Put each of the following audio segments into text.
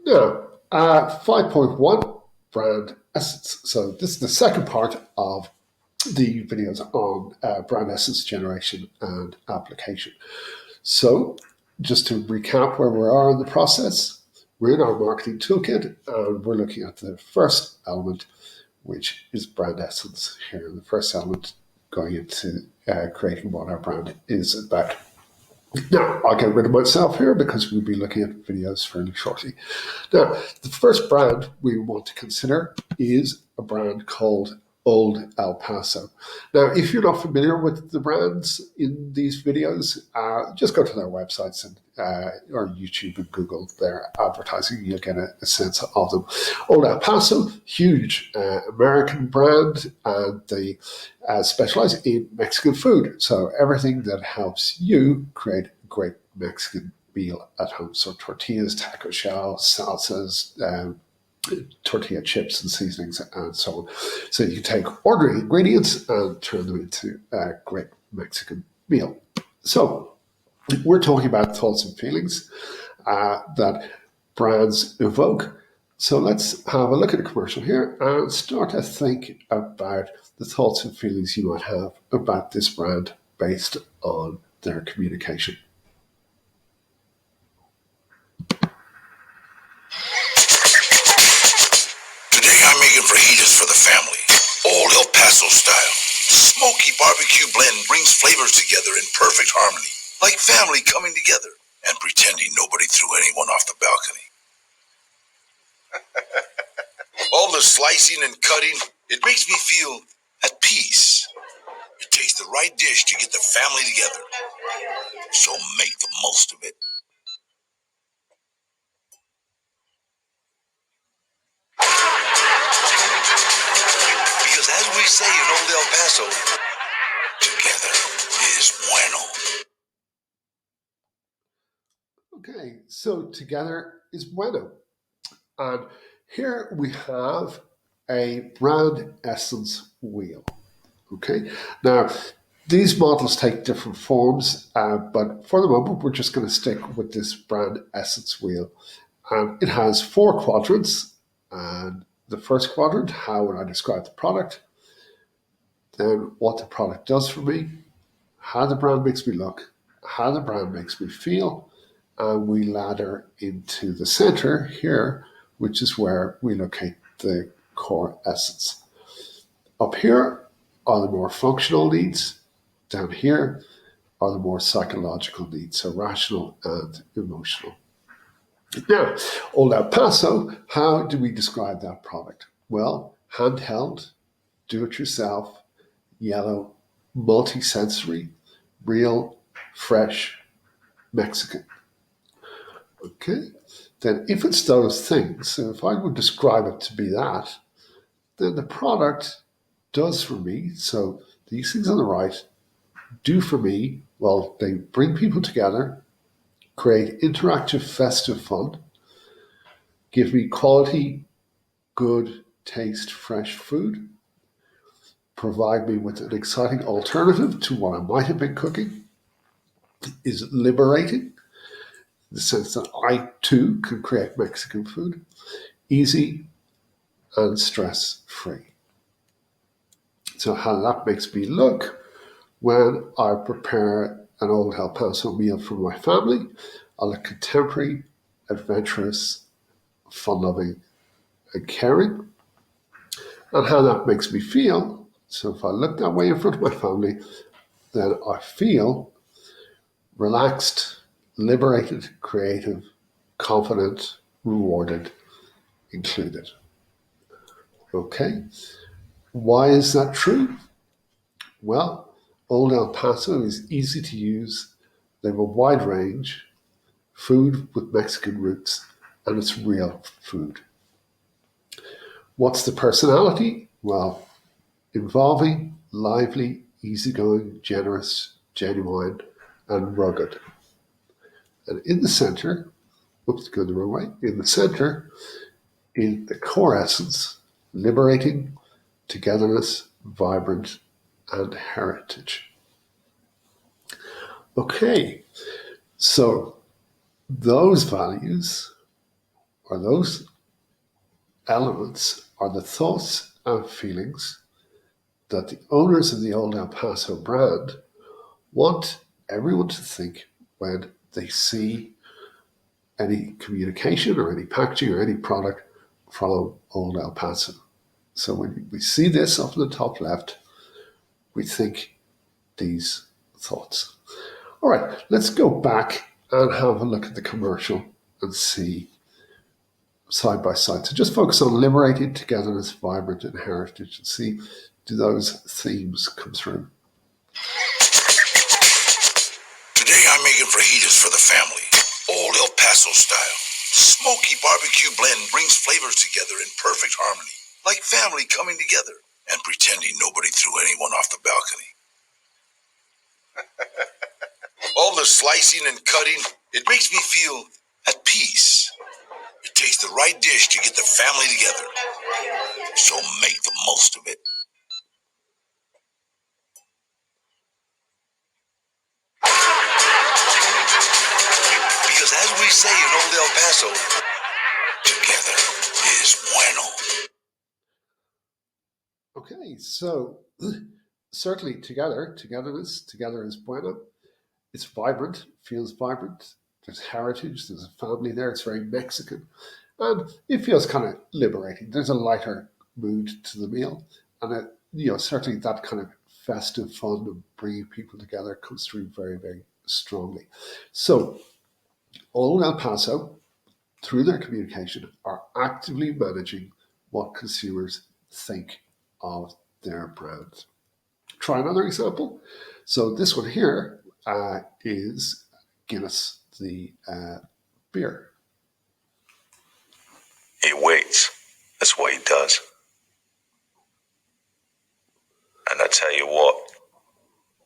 Now, 5.1 brand essence. So this is the second part of the videos on brand essence generation and application. So just to recap where we are in the process, we're in our marketing toolkit and we're looking at the first element, which is brand essence here. The first element going into creating what our brand is about. Now, I'll get rid of myself here because we'll be looking at videos fairly shortly. Now, the first brand we want to consider is a brand called Old El Paso. Now, if you're not familiar with the brands in these videos, just go to their websites and or YouTube and Google their advertising. You'll get a sense of them. Old El Paso, huge American brand, and they specialize in Mexican food. So everything that helps you create a great Mexican meal at home. So tortillas, taco shell, salsas, tortilla chips and seasonings and so on. So you can take ordinary ingredients and turn them into a great Mexican meal. So we're talking about thoughts and feelings that brands evoke. So let's have a look at a commercial here and start to think about the thoughts and feelings you might have about this brand based on their communication. Fajitas for the family, Old El Paso style. Smoky barbecue blend brings flavors together in perfect harmony, like family coming together and pretending nobody threw anyone off the balcony. All the slicing and cutting, it makes me feel at peace. It takes the right dish to get the family together, so make the most of it. Because as we say in Old El Paso, together is bueno. Okay, so together is bueno. And here we have a brand essence wheel. Okay, now these models take different forms, but for the moment, we're just going to stick with this brand essence wheel. And it has 4 quadrants. And the first quadrant, how would I describe the product? Then what the product does for me, how the brand makes me look, how the brand makes me feel, and we ladder into the center here, which is where we locate the core essence. Up here are the more functional needs. Down here are the more psychological needs, so rational and emotional. Now, Old El Paso, how do we describe that product? Well, handheld, do-it-yourself, yellow, multi-sensory, real, fresh, Mexican. Okay, then if it's those things, so if I would describe it to be that, then the product does for me, so these things on the right do for me, well, they bring people together, create interactive, festive fun, give me quality, good, taste, fresh food, provide me with an exciting alternative to what I might have been cooking, is liberating, in the sense that I too can create Mexican food, easy and stress-free. So how that makes me look when I prepare an Old El Paso meal for my family, I look contemporary, adventurous, fun-loving, and caring. And how that makes me feel, so if I look that way in front of my family, then I feel relaxed, liberated, creative, confident, rewarded, included. Okay, why is that true? Well, Old El Paso is easy to use, they have a wide range, food with Mexican roots, and it's real food. What's the personality? Well, involving, lively, easygoing, generous, genuine, and rugged. And in the center, whoops, go the wrong way, in the center, in the core essence, liberating, togetherness, vibrant, and heritage. Okay, so those values are those elements, are the thoughts and feelings that the owners of the Old El Paso brand want everyone to think when they see any communication or any packaging or any product from Old El Paso. So when we see this up in the top left, we think these thoughts. All right, let's go back and have a look at the commercial and see side by side. So just focus on liberating togetherness, vibrant, and heritage, and see do those themes come through. Today I'm making fajitas for the family, old El Paso style. Smoky barbecue blend brings flavors together in perfect harmony, like family coming together and pretending nobody threw anyone off the balcony. All the slicing and cutting, it makes me feel at peace. It takes the right dish to get the family together, so make the most of it. Because as we say in old El Paso, together is bueno. Okay, so certainly togetherness, together is bueno. It's vibrant, feels vibrant. There's heritage, there's a family there, it's very Mexican. And it feels kind of liberating. There's a lighter mood to the meal. And certainly that kind of festive fun of bringing people together comes through very, very strongly. So Old El Paso, through their communication, are actively managing what consumers think of their brand. Try another example. So this one here is Guinness, the beer. He waits. That's what he does. And I tell you what,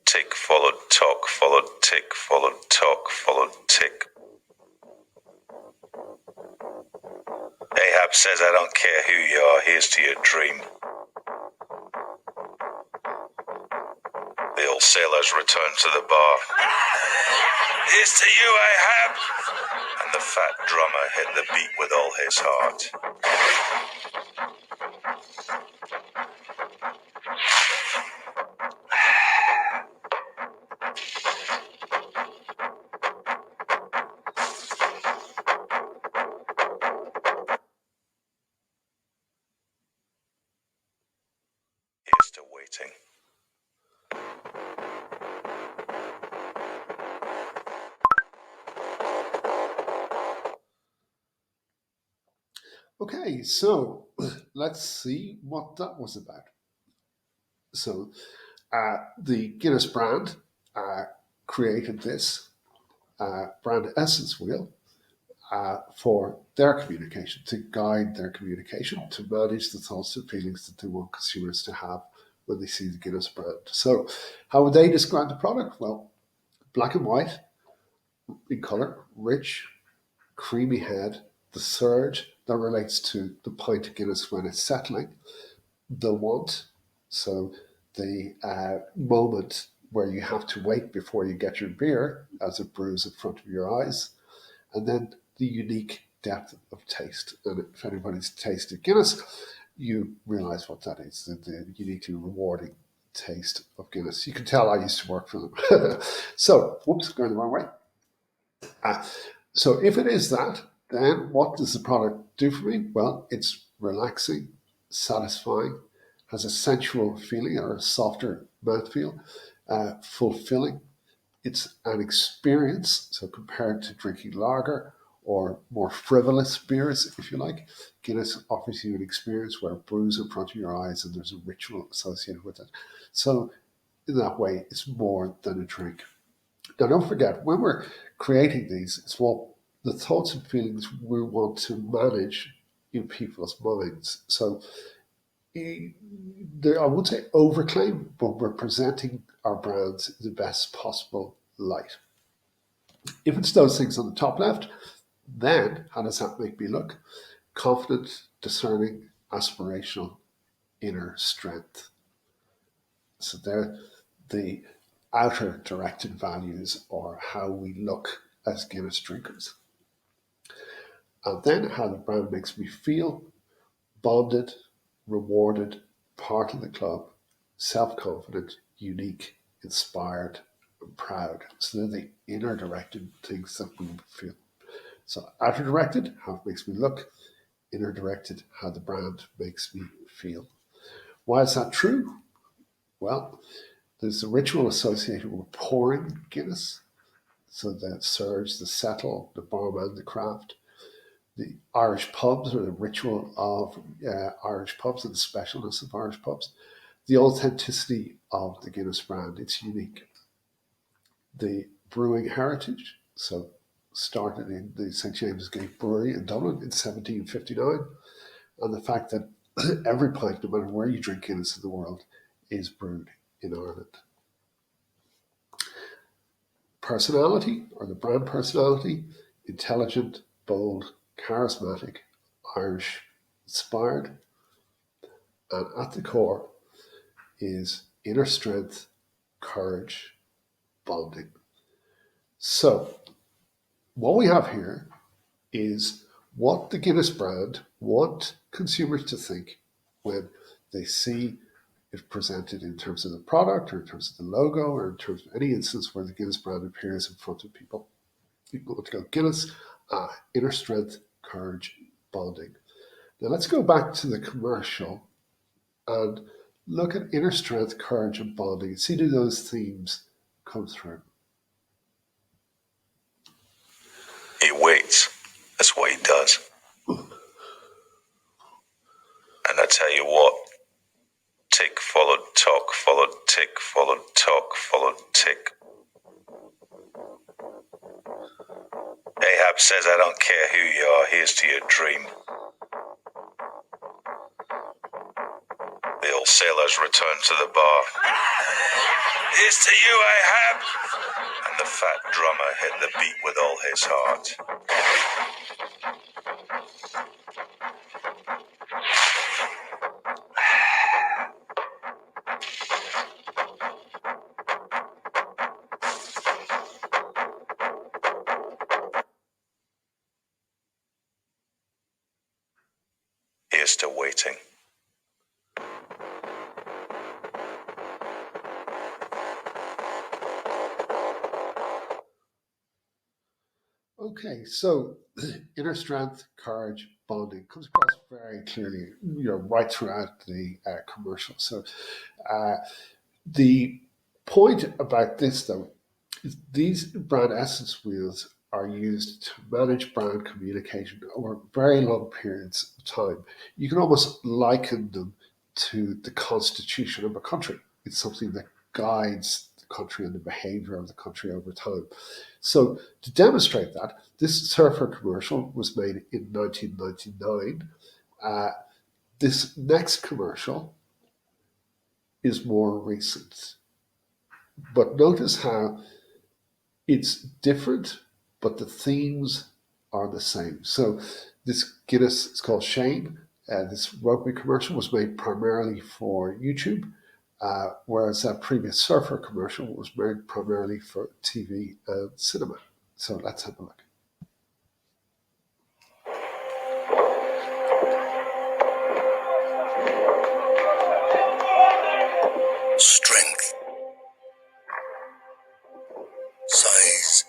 tick followed tock, followed tick, followed tock, followed tick. Ahab says, I don't care who you are, here's to your dream. The old sailors returned to the bar. Here's to you, Ahab! And the fat drummer hit the beat with all his heart. Here's to waiting. Okay, so let's see what that was about. So the Guinness brand created this brand essence wheel for their communication, to guide their communication, to manage the thoughts and feelings that they want consumers to have when they see the Guinness brand. So how would they describe the product? Well, black and white in color, rich, creamy head, the surge that relates to the pint of Guinness when it's settling, the want, so the moment where you have to wait before you get your beer as it brews in front of your eyes, and then the unique depth of taste. And if anybody's tasted Guinness, you realize what that is, the uniquely rewarding taste of Guinness. You can tell I used to work for them. So, whoops, going the wrong way. So if it is that, then what does the product do for me? Well, it's relaxing, satisfying, has a sensual feeling or a softer mouthfeel, fulfilling. It's an experience. So compared to drinking lager or more frivolous beers, if you like, Guinness offers you an experience where it brews in front of your eyes and there's a ritual associated with it. So in that way, it's more than a drink. Now, don't forget, when we're creating these, it's what the thoughts and feelings we want to manage in people's minds. So I would say overclaim, but we're presenting our brands in the best possible light. If it's those things on the top left, then how does that make me look? Confident, discerning, aspirational, inner strength. So they're the outer directed values, or how we look as Guinness drinkers. And then how the brand makes me feel: bonded, rewarded, part of the club, self confident, unique, inspired, and proud. So they're the inner directed things that we feel. So outer directed, how it makes me look; inner directed, how the brand makes me feel. Why is that true? Well, there's a ritual associated with pouring Guinness. So the surge, the settle, the barman, the craft, the Irish pubs, or the ritual of Irish pubs and the specialness of Irish pubs, the authenticity of the Guinness brand. It's unique. The brewing heritage, so started in the St James's Gate Brewery in Dublin in 1759, and the fact that every pint, no matter where you drink Guinness in the world, is brewed in Ireland. Personality, or the brand personality: intelligent, bold, charismatic, Irish inspired, and at the core is inner strength, courage, bonding. So, what we have here is what the Guinness brand want consumers to think when they see it presented in terms of the product, or in terms of the logo, or in terms of any instance where the Guinness brand appears in front of people. People want to go Guinness, inner strength, courage, bonding. Now let's go back to the commercial and look at inner strength, courage, and bonding. See, do those themes come through? He waits. That's what he does. And I tell you what, tick followed tock, followed tick, followed tock, followed tick. Ahab says, I don't care who you are, here's to your dream. The old sailors returned to the bar. Here's to you, Ahab! And the fat drummer hit the beat with all his heart. Here's to waiting. Okay, so inner strength, courage, bonding comes across very clearly, right throughout the commercial. So the point about this, though, is these brand essence wheels are used to manage brand communication over very long periods of time. You can almost liken them to the constitution of a country. It's something that guides the country and the behavior of the country over time. So to demonstrate that, this Surfer commercial was made in 1999. This next commercial is more recent. But notice how it's different, but the themes are the same. So this Guinness is called Shane. This rugby commercial was made primarily for YouTube, whereas that previous Surfer commercial was made primarily for TV and cinema. So let's have a look. Strength, size,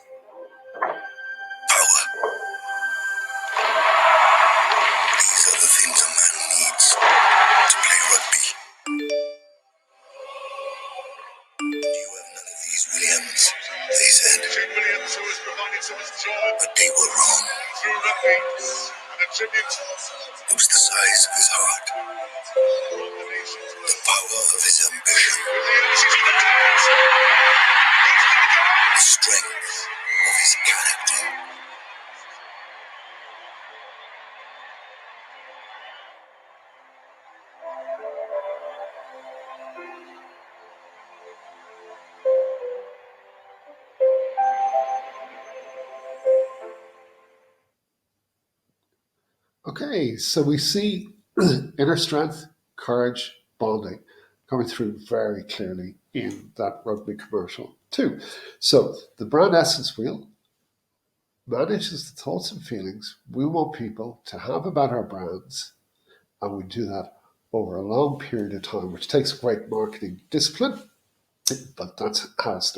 power. These are the things a man needs to play rugby. You have none of these, Williams, they said. Williams, who has provided so much joy. But they were wrong. Through rugby, and a tribute. It was the size of his heart, the power of his ambition, the strength of his character. Okay, so we see inner strength, courage, bonding coming through very clearly in that rugby commercial too. So the brand essence wheel manages the thoughts and feelings we want people to have about our brands, and we do that over a long period of time, which takes great marketing discipline, but that's how it's done.